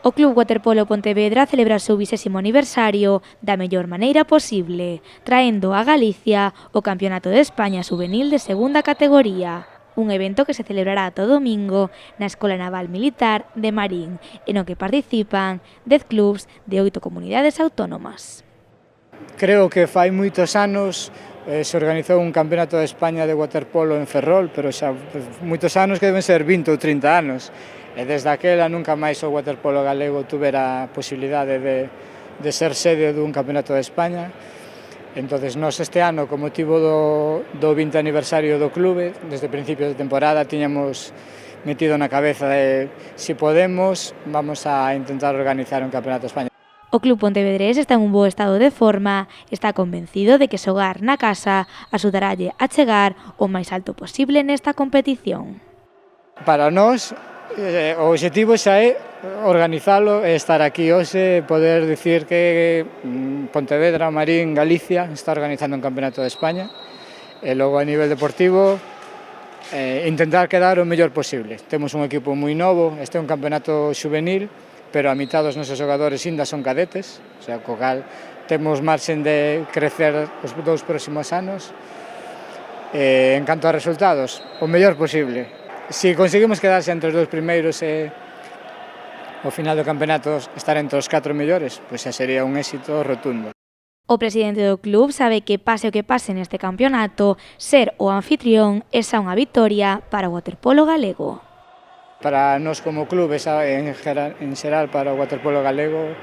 O Club Waterpolo Pontevedra celebra o seu 20º aniversario da mellor maneira posible, traendo a Galicia o Campeonato de España Juvenil de segunda categoría, un evento que se celebrará todo domingo na Escola Naval Militar de Marín, e no que participan 10 clubs de 8 comunidades autónomas. Creo que fai moitos anos se organizou un Campeonato de España de waterpolo en Ferrol, pero xa moitos anos que deben ser 20 ou 30 anos. E desde aquela nunca máis o waterpolo galego tuvera a posibilidade de ser sede dun Campeonato de España. Entonces, nós este ano, con motivo do 20 aniversario do clube, desde principios de temporada, tiñamos metido na cabeza de, si podemos, vamos a intentar organizar un Campeonato de España. O club pontevedrés está en un bo estado de forma, está convencido de que xogar na casa axudaralle a chegar o máis alto posible nesta competición. Para nós, o obxectivo xa é organizalo e estar aquí hoxe, poder dicir que Pontevedra, Marín, Galicia está organizando un Campeonato de España e logo a nivel deportivo intentar quedar o mellor posible. Temos un equipo moi novo, este é un campeonato juvenil, pero a mitad dos nosos xogadores ainda son cadetes, o sea, co cal temos marxen de crecer os 2 próximos anos. En canto a resultados, o mellor posible. Se conseguimos quedarse entre os 2 primeiros e ao final do campeonato estar entre os 4 mellores, pois xa sería un éxito rotundo. O presidente do club sabe que pase o que pase neste campeonato, ser o anfitrión é xa unha vitoria para o waterpolo galego. Para nós como club, en xeral para o waterpolo galego,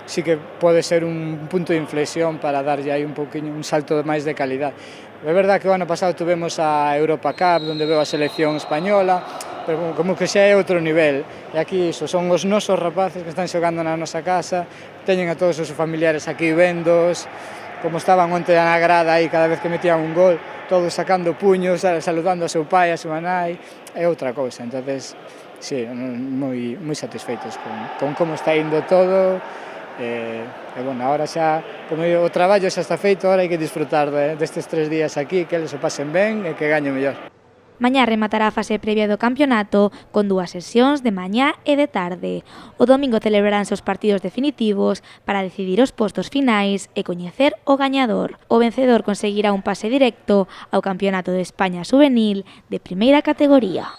sí que pode ser un punto de inflexión para darlle aí un salto máis de calidad. É verdade que o ano pasado tuvemos a Europa Cup, onde veo a selección española, pero como que xa é outro nivel. E aquí iso, son os nosos rapaces que están xogando na nosa casa, teñen a todos os familiares aquí vendos, como estaban onte na grada aí cada vez que metían un gol, todos sacando puños, saludando a seu pai, a súa nai, é outra cousa. Entonces, sí, moi satisfeitos con como está indo todo. E, bueno, ahora xa, como digo, o traballo xa está feito, ahora hai que disfrutar destes 3 días aquí, que eles o pasen ben e que gañen mellor. Mañá rematará a fase previa do campeonato con 2 sesións de mañá e de tarde. O domingo celebraránse os partidos definitivos para decidir os postos finais e coñecer o gañador. O vencedor conseguirá un pase directo ao Campeonato de España Juvenil de primeira categoría.